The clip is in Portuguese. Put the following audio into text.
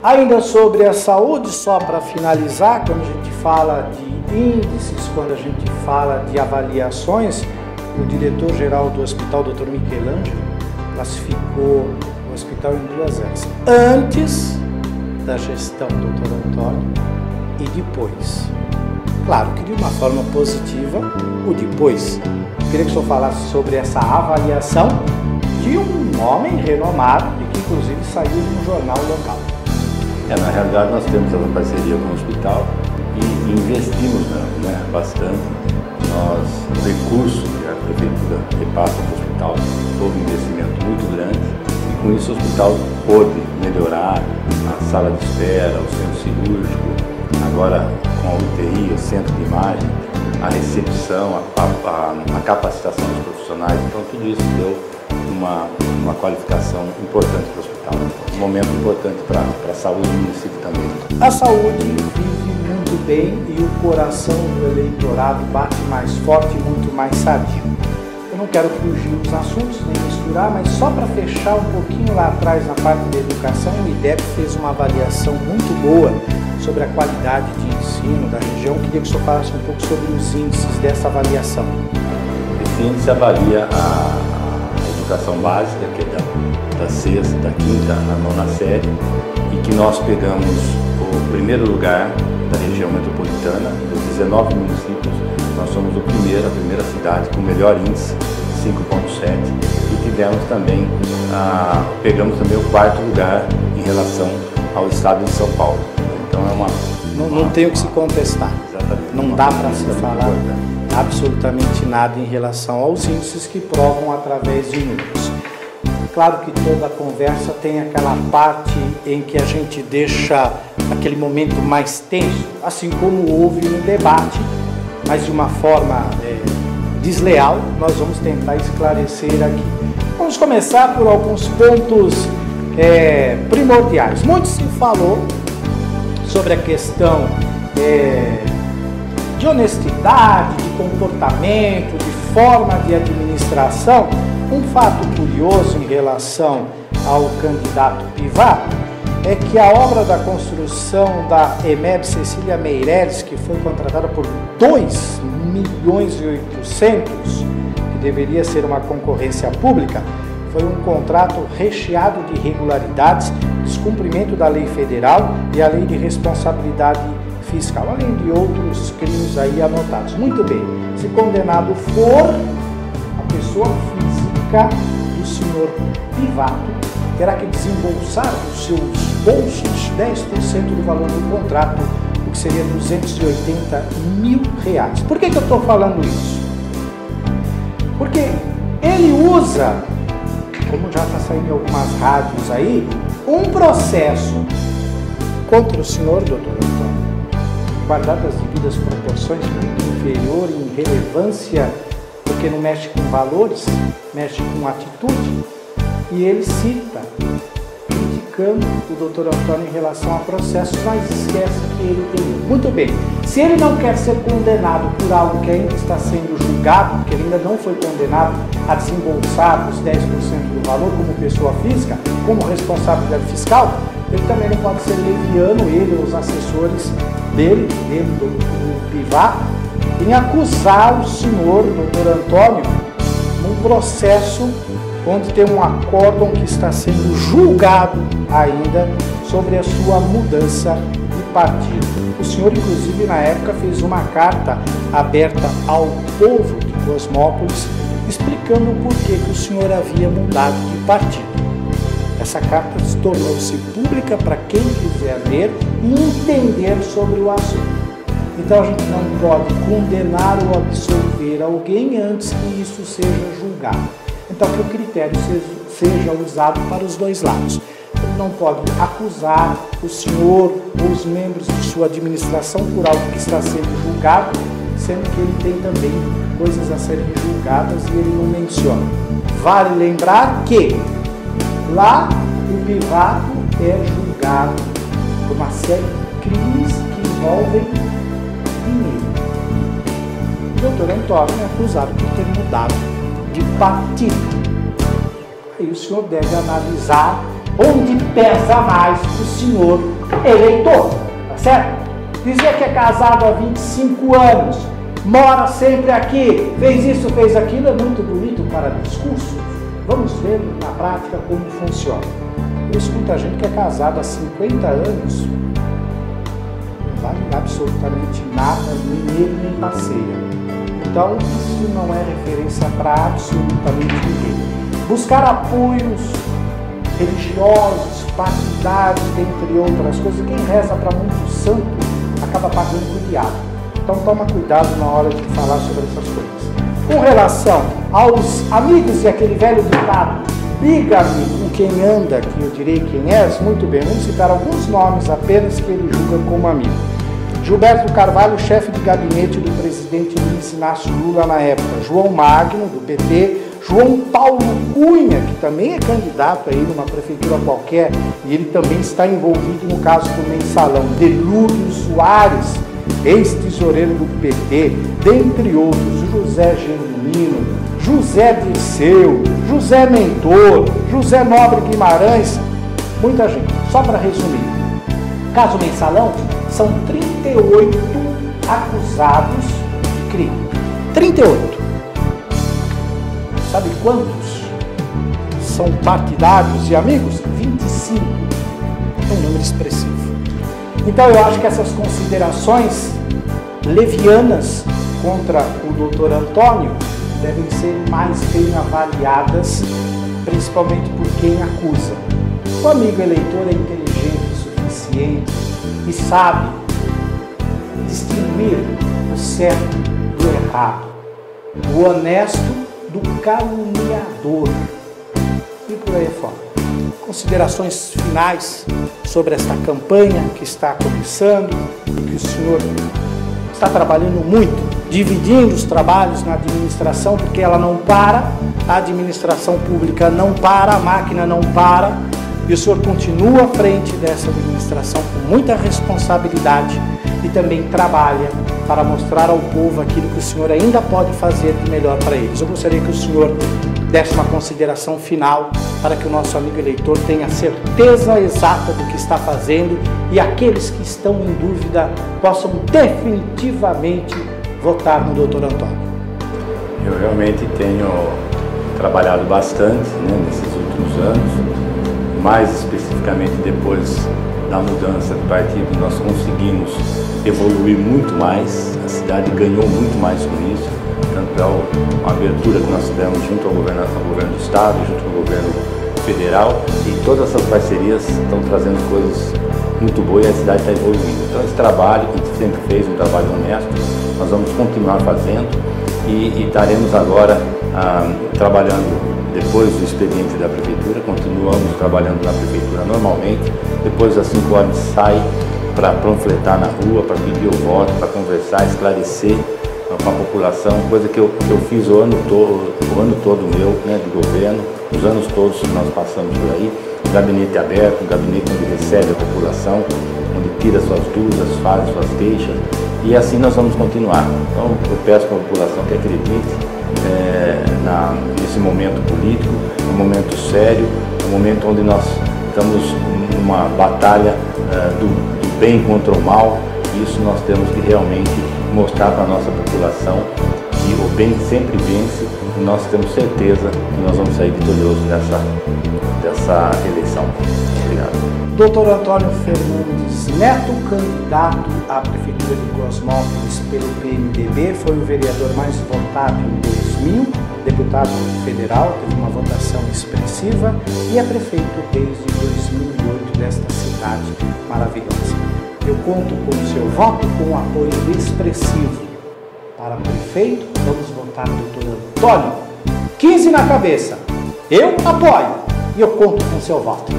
Ainda sobre a saúde, só para finalizar, quando a gente fala de índices, quando a gente fala de avaliações, o diretor-geral do hospital, Dr. Michelangelo, classificou o hospital em duas eras. Antes da gestão do Dr. Antônio e depois. Claro que de uma forma positiva, o depois. Eu queria que o senhor falasse sobre essa avaliação de um homem renomado e que inclusive saiu de um jornal local. Na realidade, nós temos essa parceria com o hospital e investimos bastante. O recurso que a prefeitura repassa para o hospital, houve um investimento muito grande e com isso o hospital pôde melhorar a sala de espera, o centro cirúrgico, agora com a UTI, o centro de imagem, a recepção, a capacitação dos profissionais. Então tudo isso deu uma qualificação importante para o hospital. Um momento importante para a saúde do município também. A saúde vive muito bem e o coração do eleitorado bate mais forte e muito mais sadio. Eu não quero fugir dos assuntos, nem misturar, mas só para fechar um pouquinho lá atrás na parte da educação, o IDEB fez uma avaliação muito boa sobre a qualidade de ensino da região. Eu queria que o senhor falasse um pouco sobre os índices dessa avaliação. Esse índice avalia a educação básica, que é da sexta, da quinta à nona série, e que nós pegamos o primeiro lugar da região metropolitana, dos 19 municípios, nós somos a primeira cidade com o melhor índice, 5,7, e pegamos também o quarto lugar em relação ao estado de São Paulo. Então não tem o que se contestar. Exatamente. Não dá para se falar absolutamente nada em relação aos índices que provam através de números. Claro que toda conversa tem aquela parte em que a gente deixa aquele momento mais tenso, assim como houve no debate, mas de uma forma desleal. Nós vamos tentar esclarecer aqui. Vamos começar por alguns pontos primordiais. Muito se falou sobre a questão de honestidade, de comportamento, de forma de administração. Um fato curioso em relação ao candidato Pivato é que a obra da construção da EMEB Cecília Meireles, que foi contratada por 2.800.000, que deveria ser uma concorrência pública, foi um contrato recheado de irregularidades, descumprimento da lei federal e a lei de responsabilidade fiscal, além de outros crimes aí anotados. Muito bem, se condenado for, a pessoa física do senhor Pivato terá que desembolsar dos seus bolsos 10% do valor do contrato, o que seria R$280.000. Por que eu estou falando isso? Porque ele usa, como já está saindo em algumas rádios aí, um processo contra o senhor Dr. Antônio, guardado as devidas proporções, muito inferior em relevância, porque não mexe com valores, mexe com atitude, e ele cita, criticando o Dr. Antônio em relação a processos, mas esquece que ele tem. Muito bem, se ele não quer ser condenado por algo que ainda está sendo julgado, porque ele ainda não foi condenado a desembolsar os 10% do valor como pessoa física, como responsabilidade fiscal, ele também não pode ser leviano, ele ou os assessores dele do Pivato, em acusar o senhor Dr. Antônio num processo onde tem um acórdão que está sendo julgado ainda sobre a sua mudança de partido. O senhor, inclusive, na época fez uma carta aberta ao povo de Cosmópolis explicando o porquê que o senhor havia mudado de partido. Essa carta tornou-se pública para quem quiser ler e entender sobre o assunto. Então a gente não pode condenar ou absolver alguém antes que isso seja julgado. Então que o critério seja usado para os dois lados. Ele não pode acusar o senhor ou os membros de sua administração por algo que está sendo julgado, sendo que ele tem também coisas a serem julgadas e ele não menciona. Vale lembrar que lá o Pivato é julgado por uma série de crimes que envolvem dinheiro. O Dr. Antônio é acusado por ter mudado de partido. Aí o senhor deve analisar onde pesa mais o senhor eleitor, tá certo? Dizer que é casado há 25 anos, mora sempre aqui, fez isso, fez aquilo, é muito bonito para discurso. Vamos ver na prática como funciona. Eu escuto muita gente que é casado há 50 anos, não vale absolutamente nada, nem ele nem parceira. Então, isso não é referência para absolutamente ninguém. Buscar apoios religiosos, partidários, dentre outras coisas. Quem reza para muito santo acaba pagando o diabo. Então, toma cuidado na hora de falar sobre essas coisas. Com relação aos amigos e aquele velho ditado, diga-me com quem anda, que eu direi quem és, muito bem, vamos citar alguns nomes apenas que ele julga como amigo. Gilberto Carvalho, chefe de gabinete do presidente Luiz Inácio Lula na época. João Magno, do PT. João Paulo Cunha, que também é candidato aí numa prefeitura qualquer, e ele também está envolvido no caso do mensalão. Delúrio Soares, ex-tesoureiro do PT, dentre outros. José Genuíno, José Dirceu, José Mentor, José Nobre Guimarães, muita gente. Só para resumir, caso mensalão, são 38 acusados de crime. 38. Sabe quantos são partidários e amigos? 25. É um número expressivo. Então eu acho que essas considerações levianas contra o doutor Antônio devem ser mais bem avaliadas, principalmente por quem acusa. O amigo eleitor é inteligente o suficiente e sabe distinguir o certo do errado, o honesto do caluniador e por aí fora. Considerações finais sobre esta campanha que está começando e que o senhor está trabalhando muito, dividindo os trabalhos na administração, porque ela não para, a administração pública não para, a máquina não para, e o senhor continua à frente dessa administração com muita responsabilidade e também trabalha para mostrar ao povo aquilo que o senhor ainda pode fazer de melhor para eles. Eu gostaria que o senhor desse uma consideração final para que o nosso amigo eleitor tenha certeza exata do que está fazendo e aqueles que estão em dúvida possam definitivamente votar no doutor Antônio. Eu realmente tenho trabalhado bastante, nesses últimos anos, mais especificamente depois da mudança de partido, nós conseguimos evoluir muito mais, a cidade ganhou muito mais com isso, tanto é uma abertura que nós tivemos junto ao governo do Estado, junto ao governo federal, e todas essas parcerias estão trazendo coisas muito boas e a cidade está evoluindo. Então esse trabalho, que a gente sempre fez, um trabalho honesto, nós vamos continuar fazendo e estaremos agora trabalhando depois do expediente da prefeitura, continuamos trabalhando na prefeitura normalmente, depois das 5 horas sai para panfletar na rua, para pedir o voto, para conversar, esclarecer com a população, coisa que eu fiz o ano todo meu, de governo, os anos todos que nós passamos por aí, um gabinete aberto, um gabinete onde recebe a população, onde tira suas dúvidas, faz suas queixas, e assim nós vamos continuar. Então eu peço para a população que acredite nesse momento político, um momento sério, um momento onde nós estamos numa batalha do bem contra o mal, e isso nós temos que realmente mostrar para a nossa população que o bem sempre vence, e nós temos certeza que nós vamos sair vitoriosos dessa eleição. Obrigado. Dr. Antônio Fernandes Neto, candidato à Prefeitura de Cosmópolis pelo PMDB, foi o vereador mais votado em 2000, deputado federal, teve uma votação expressiva e é prefeito desde 2008 desta cidade maravilhosa. Eu conto com o seu voto, com um apoio expressivo para prefeito. Vamos votar no Dr. Antônio. 15 na cabeça. Eu apoio e eu conto com o seu voto.